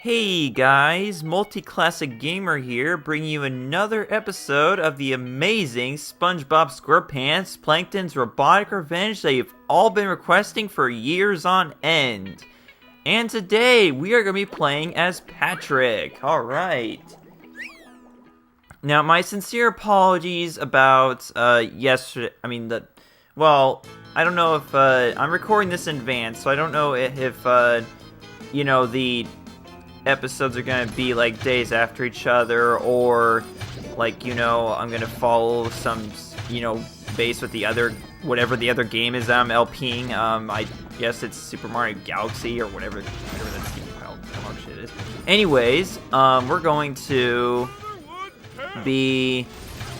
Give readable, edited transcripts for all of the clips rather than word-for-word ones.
Hey guys, Multi-Classic Gamer here, bringing you another episode of the amazing SpongeBob SquarePants Plankton's Robotic Revenge that you've all been requesting for years on end. And today, we are going to be playing as Patrick. Alright. Now, my sincere apologies about, yesterday, I don't know if, I'm recording this in advance, so I don't know if the episodes are gonna be like days after each other, or like, I'm gonna follow some, base with the other, whatever the other game is that I'm LPing. I guess it's Super Mario Galaxy or whatever that stupid pile shit is. Anyways, we're going to be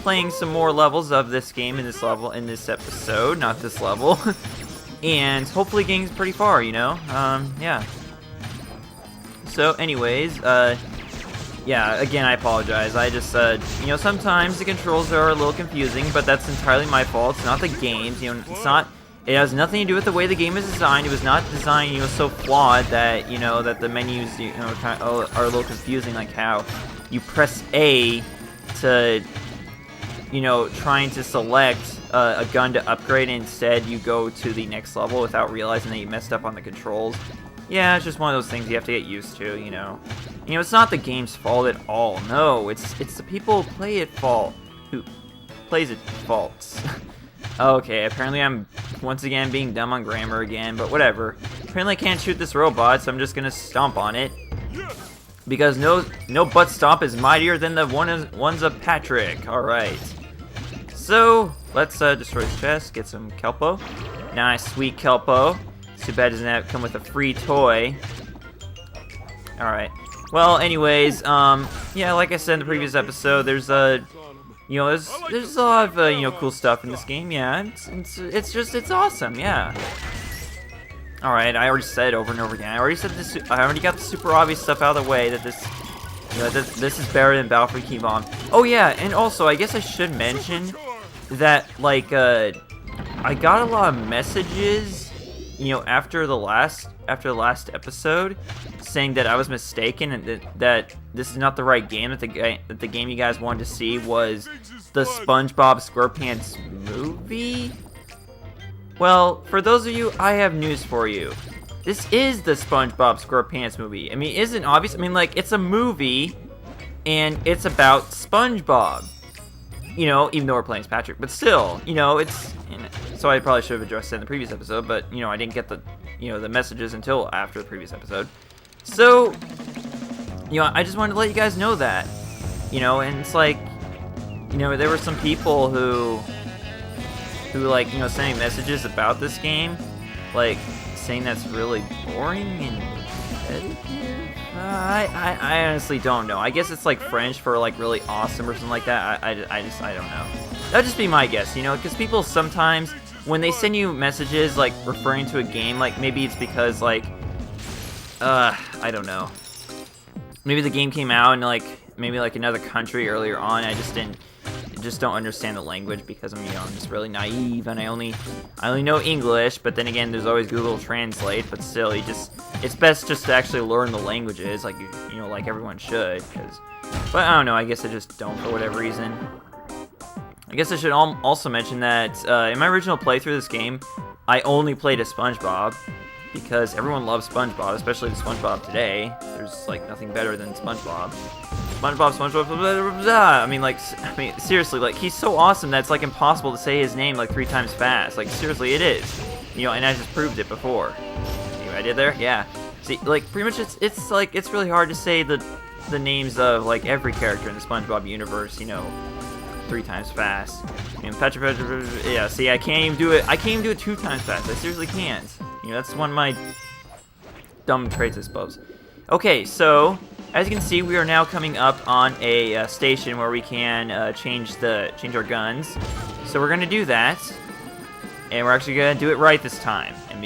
playing some more levels of this game in this episode, not this level, and hopefully getting pretty far, yeah. So, anyways, yeah, again, I apologize. I just, sometimes the controls are a little confusing, but that's entirely my fault. It's not the game's, it has nothing to do with the way the game is designed. It was not designed, so flawed that, that the menus, kind of are a little confusing, like how you press A to, trying to select a gun to upgrade, and instead you go to the next level without realizing that you messed up on the controls. Yeah, it's just one of those things you have to get used to, it's not the game's fault at all. No, it's the people who play it who plays it faults. Okay, apparently I'm once again being dumb on grammar again, but whatever. Apparently I can't shoot this robot, so I'm just gonna stomp on it. Because no butt stomp is mightier than the ones of Patrick. Alright. So, let's destroy his chest, get some Kelpo. Nice, sweet Kelpo. Too bad it doesn't have come with a free toy. Alright. Well, anyways, yeah, like I said in the previous episode, there's a, there's a lot of, cool stuff in this game. Yeah, it's awesome. Yeah. Alright, I already said over and over again. I already got the super obvious stuff out of the way that this is better than Battlefield Key Bomb. Oh yeah, and also I guess I should mention that like I got a lot of messages, after the last episode, saying that I was mistaken and that this is not the right game. That the game you guys wanted to see was the SpongeBob SquarePants movie. Well, for those of you, I have news for you. This is the SpongeBob SquarePants movie. I mean, isn't obvious? I mean, like, it's a movie, and it's about SpongeBob. Even though we're playing as Patrick, but still, it's. So I probably should have addressed it in the previous episode, but I didn't get the, the messages until after the previous episode. So, I just wanted to let you guys know that, and it's like, there were some people who like, sending messages about this game, like, saying that's really boring and repetitive. I honestly don't know. I guess it's like French for like really awesome or something like that. I don't know. That'd just be my guess, because people sometimes, when they send you messages like referring to a game, like maybe it's because like, I don't know. Maybe the game came out in like, maybe like another country earlier on, I just don't understand the language because I'm just really naive, and I only know English, but then again, there's always Google Translate, but still, it's best just to actually learn the languages, like, like everyone should, but I don't know, I guess I just don't for whatever reason. I guess I should also mention that, in my original playthrough of this game, I only played as SpongeBob, because everyone loves SpongeBob, especially the SpongeBob today. There's, like, nothing better than SpongeBob. SpongeBob, blah, blah, blah. I mean, seriously, like, he's so awesome that it's, like, impossible to say his name, like, 3 times fast. Like, seriously, it is. And I just proved it before. See what I did there? Yeah. See, like, pretty much it's like, it's really hard to say the names of, like, every character in the SpongeBob universe, 3 times fast. Patrick, yeah, see, I can't even do it 2 times fast. I seriously can't. That's one of my dumb traits, I suppose. Okay, so, as you can see, we are now coming up on a station where we can change our guns. So we're gonna do that, and we're actually gonna do it right this time. And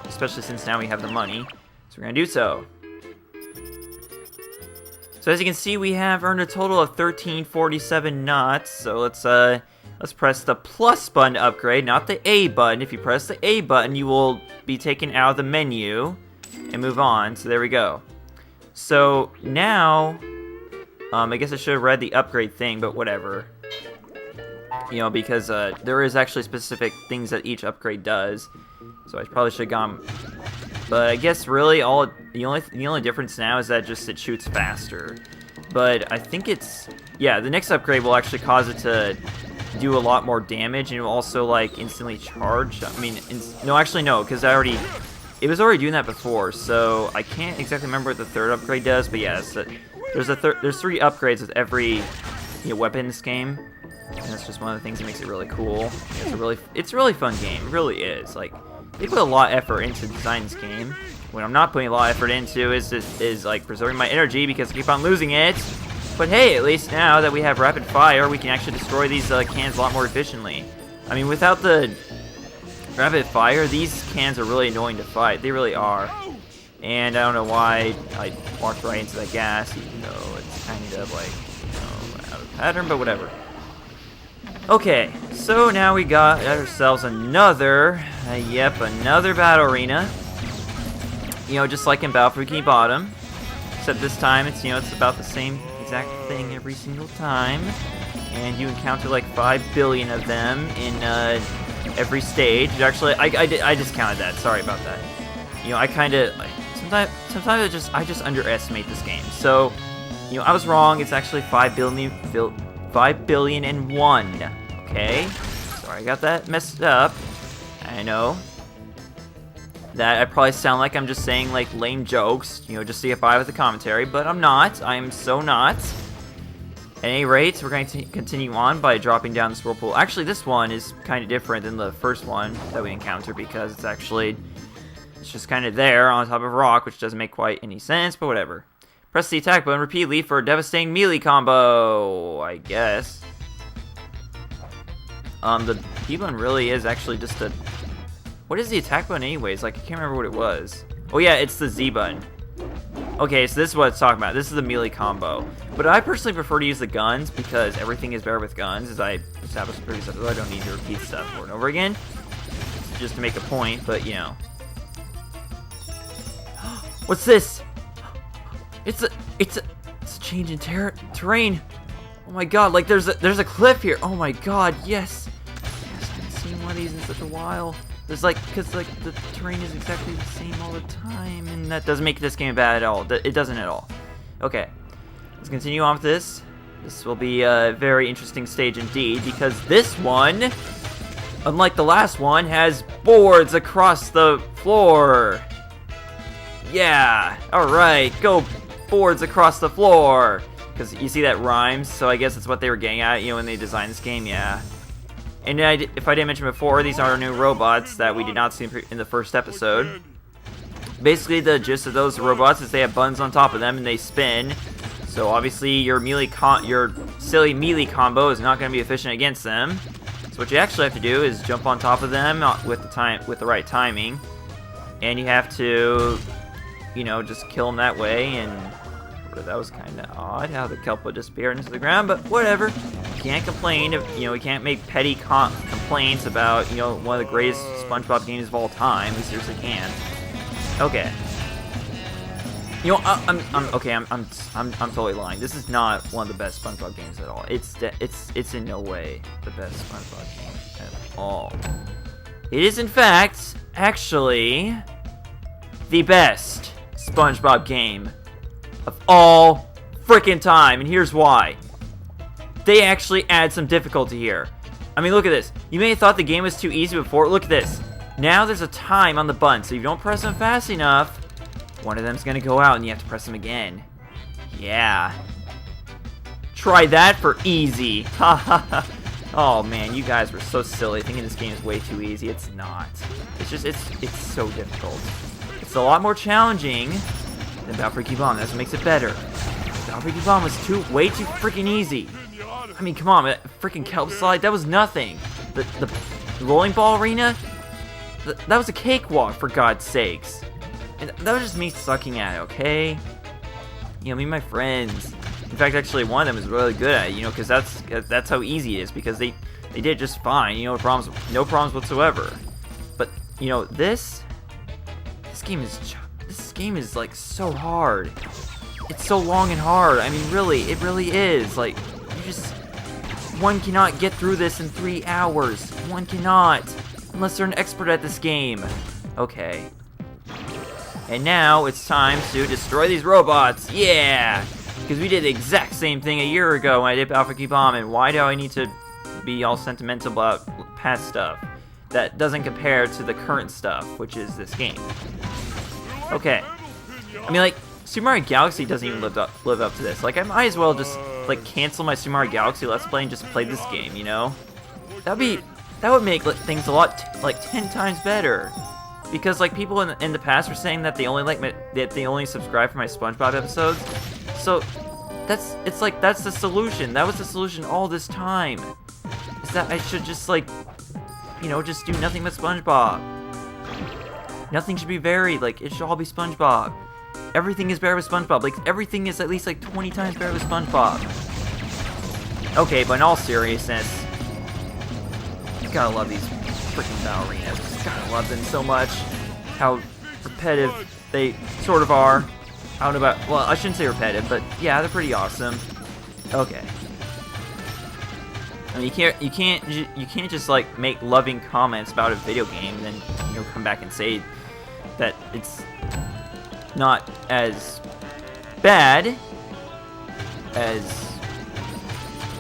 especially since now we have the money, so we're gonna do so. So as you can see, we have earned a total of 1347 knots. So let's press the plus button to upgrade, not the A button. If you press the A button, you will be taken out of the menu and move on. So there we go. So now, I guess I should have read the upgrade thing, but whatever. You know, because there is actually specific things that each upgrade does. So I probably should have gone. But I guess really the only difference now is that just it shoots faster. But I think it's, yeah, the next upgrade will actually cause it to do a lot more damage, and it will also like instantly charge. I mean, no, actually no, because it was already doing that before. So I can't exactly remember what the third upgrade does. But yeah, there's 3 upgrades with every weapon in this game. And that's just one of the things that makes it really cool. It's a really fun game. It really is. Like, they put a lot of effort into designing this game. What I'm not putting a lot of effort into is like preserving my energy because I keep on losing it. But hey, at least now that we have rapid fire, we can actually destroy these cans a lot more efficiently. I mean, without the rapid fire, these cans are really annoying to fight. They really are. And I don't know why I walked right into that gas, even though it's kind of like, out of pattern, but whatever. Okay, so now we got ourselves another battle arena. Just like in Battle for Bikini Bottom, except this time it's it's about the same exact thing every single time, and you encounter like 5 billion of them in every stage. Actually, I just counted that. Sorry about that. I kind of sometimes I just underestimate this game. So I was wrong. It's actually 5 billion and 1. Okay, sorry I got that messed up. I know that I probably sound like I'm just saying like lame jokes, just to get by with the commentary, but I'm not. I am so not. At any rate, we're going to continue on by dropping down this whirlpool. Actually, this one is kind of different than the first one that we encountered because it's just kind of there on top of a rock, which doesn't make quite any sense, but whatever. Press the attack button repeatedly for a devastating melee combo, I guess. The B button really is actually just a... What is the attack button anyways? Like, I can't remember what it was. Oh yeah, it's the Z button. Okay, so this is what it's talking about. This is the melee combo. But I personally prefer to use the guns because everything is better with guns, as I established in the previous episode. I don't need to repeat stuff over and over again, just to make a point, but What's this? It's a change in terrain. Oh my god, like there's a cliff here. Oh my god, yes. Yes, I haven't seen one of these in such a while. There's because the terrain is exactly the same all the time, and that doesn't make this game bad at all. It doesn't at all. Okay, let's continue on with this. This will be a very interesting stage indeed, because this one, unlike the last one, has boards across the floor. Yeah, alright, go boards across the floor. Because you see that rhymes, so I guess that's what they were getting at, when they designed this game, yeah. And if I didn't mention before, these are our new robots that we did not see in the first episode. Basically, the gist of those robots is they have buttons on top of them and they spin. So obviously, your silly melee combo is not going to be efficient against them. So what you actually have to do is jump on top of them with the right timing, and you have to, just kill them that way. And that was kind of odd how the kelp would disappear into the ground, but whatever. We can't complain. We can't make petty complaints about one of the greatest SpongeBob games of all time. We seriously can't. Okay. I'm totally lying. This is not one of the best SpongeBob games at all. It's in no way the best SpongeBob game at all. It is in fact actually the best SpongeBob game of all freaking time, and here's why. They actually add some difficulty here. I mean, look at this. You may have thought the game was too easy before. Look at this. Now there's a time on the button, so if you don't press them fast enough, one of them's gonna go out and you have to press them again. Yeah. Try that for easy. Ha ha ha. Oh man, you guys were so silly thinking this game is way too easy. It's not. It's so difficult. It's a lot more challenging than Battle for Bikini Bottom. That's what makes it better. Battle for Bikini Bottom was way too freaking easy. I mean, come on, that freaking kelp slide, that was nothing. The rolling ball arena, that was a cakewalk, for God's sakes. And that was just me sucking at it, okay? Me and my friends. In fact, actually, one of them is really good at it, because that's how easy it is, because they did just fine, no problems whatsoever. But, this game is like so hard. it's so long and hard. I mean, really, it really is. Like, one cannot get through this in 3 hours. One cannot, unless they're an expert at this game. Okay. And now it's time to destroy these robots. Yeah! Because we did the exact same thing a year ago when I did Alpha Key Bomb, and why do I need to be all sentimental about past stuff that doesn't compare to the current stuff, which is this game? Okay. I mean, like, Super Mario Galaxy doesn't even live up to this. Like, I might as well just, like, cancel my Super Mario Galaxy Let's Play and just play this game, you know? That would make things a lot, like, 10 times better. Because, like, people in the past were saying that they only subscribe for my SpongeBob episodes. So, that's the solution. That was the solution all this time. Is that I should just, like, you know, just do nothing but SpongeBob. Nothing should be varied. Like, it should all be SpongeBob. Everything is better with SpongeBob. Like, everything is at least, like, 20 times better with SpongeBob. Okay, but in all seriousness, you gotta love these freaking ballerinas. Just gotta love them so much. How repetitive they sort of are. I don't know about, well, I shouldn't say repetitive, but yeah, they're pretty awesome. Okay. I mean, you can't just, like, make loving comments about a video game and then, you know, come back and say that it's not as bad as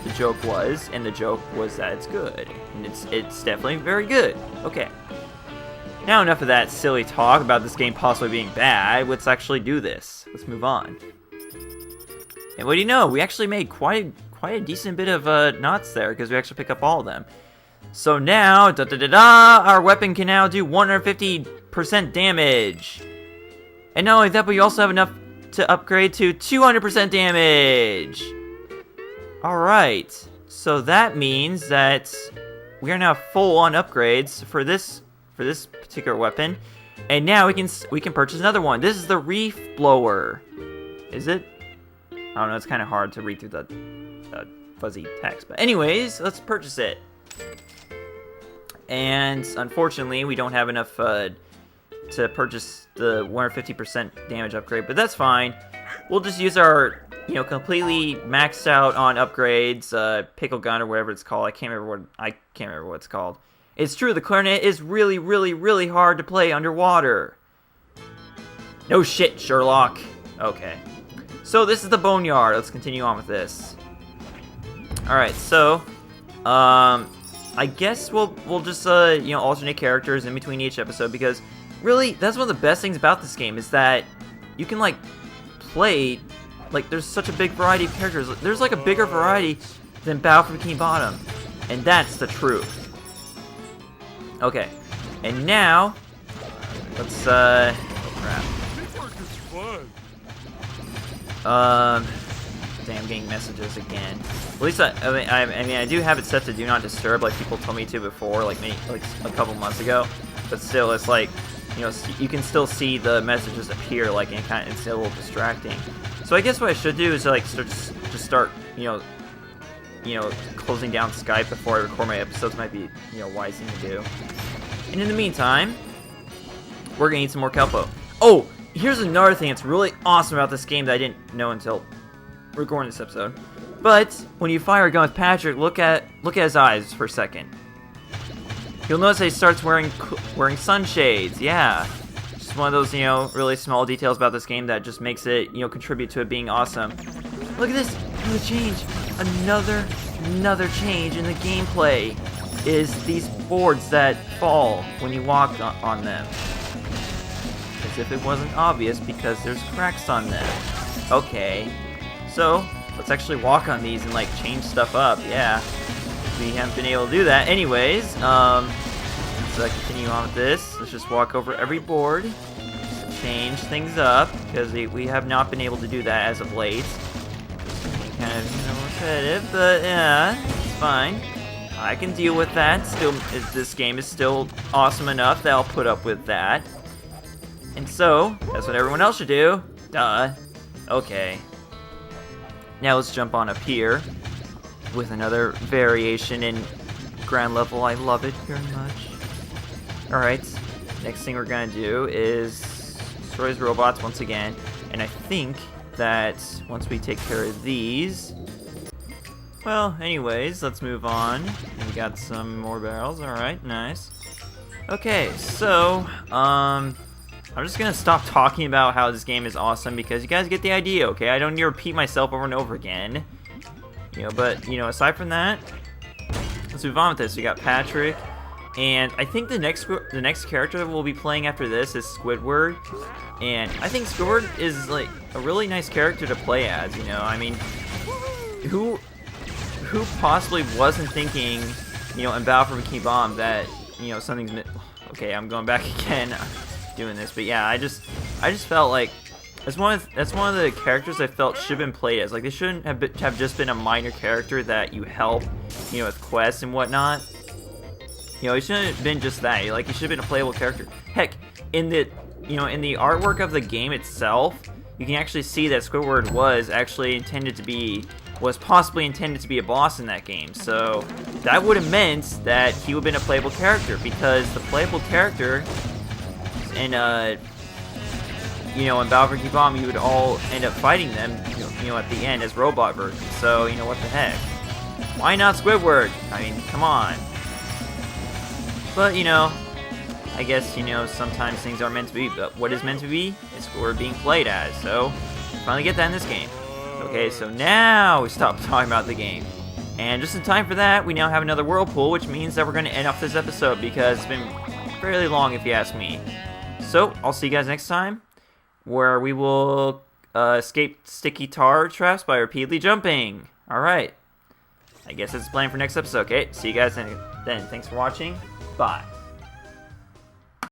the joke was, and the joke was that it's good, and it's definitely very good. Okay. Now enough of that silly talk about this game possibly being bad. Let's actually do this. Let's move on. And what do you know? We actually made quite a decent bit of knots there because we actually pick up all of them. So now, our weapon can now do 150% damage. And not only that, but we also have enough to upgrade to 200% damage. Alright, so that means that we are now full on upgrades for this particular weapon. And now we can purchase another one. This is the Reef Blower. Is it? I don't know, it's kind of hard to read through the fuzzy text. But anyways, let's purchase it. And unfortunately, we don't have enough to purchase the 150% damage upgrade, but that's fine. We'll just use our, you know, completely maxed out on upgrades, pickle gun or whatever it's called. I can't remember what it's called. It's true, the clarinet is really, really, really hard to play underwater. No shit, Sherlock. Okay. So this is the Boneyard. Let's continue on with this. Alright, so I guess we'll just you know, alternate characters in between each episode, because really that's one of the best things about this game is that you can, like, play, like, there's such a big variety of characters. There's, like, a bigger variety than Battle for Bikini Bottom, and that's the truth. Okay, and now let's crap. Damn, I'm getting messages again. At least I mean I do have it set to do not disturb, like people told me to before, like a couple months ago. But still, it's like, you know, you can still see the messages appear, like, and it's a little distracting. So I guess what I should do is, like, start, you know, closing down Skype before I record my episodes. Might be, you know, wise thing to do. And in the meantime, we're gonna need some more Kelpo. Oh, here's another thing that's really awesome about this game that I didn't know until recording this episode. But when you fire a gun with Patrick, look at his eyes for a second. You'll notice that he starts wearing sunshades. Yeah, just one of those, you know, really small details about this game that just makes it, you know, contribute to it being awesome. Look at this, another change, another change in the gameplay is these boards that fall when you walk on them. As if it wasn't obvious, because there's cracks on them. Okay, so let's actually walk on these and, like, change stuff up. Yeah, we haven't been able to do that. Anyways, let's continue on with this. Let's just walk over every board, change things up, because we have not been able to do that as of late. Kind of, you know, repetitive, but yeah, it's fine. I can deal with that. Still, this game is still awesome enough that I'll put up with that. And so, that's what everyone else should do. Duh. Okay. Now let's jump on up here with another variation in ground level. I love it very much. Alright, next thing we're gonna do is destroy his robots once again. And I think that once we take care of these... Well, anyways, let's move on. We got some more barrels. Alright, nice. Okay, so, I'm just gonna stop talking about how this game is awesome because you guys get the idea, okay? I don't need to repeat myself over and over again. But, aside from that, let's move on with this. We got Patrick, and I think the next character we'll be playing after this is Squidward. And I think Squidward is, like, a really nice character to play as, I mean, who possibly wasn't thinking, in Battle for Bikini Bomb that, something's... Okay, I'm going back again doing this, but yeah, I just felt like that's one of the characters I felt should have been played as. Like, they shouldn't have just been a minor character that you help, with quests and whatnot. He shouldn't have been just that. Like, he should have been a playable character. Heck, in the artwork of the game itself, you can actually see that Squidward was possibly intended to be a boss in that game. So that would have meant that he would have been a playable character, because the playable character in in Battle for Bikini Bomb, you would all end up fighting them, at the end as robot versions. So, what the heck? Why not Squidward? I mean, come on. But, I guess, sometimes things are meant to be, but what is meant to be is Squidward being played as. So, finally get that in this game. Okay, so now we stop talking about the game. And just in time for that, we now have another whirlpool, which means that we're going to end off this episode because it's been fairly long if you ask me. So, I'll see you guys next time, where we will escape sticky tar traps by repeatedly jumping. Alright. I guess that's the plan for next episode, okay? See you guys then. Thanks for watching. Bye.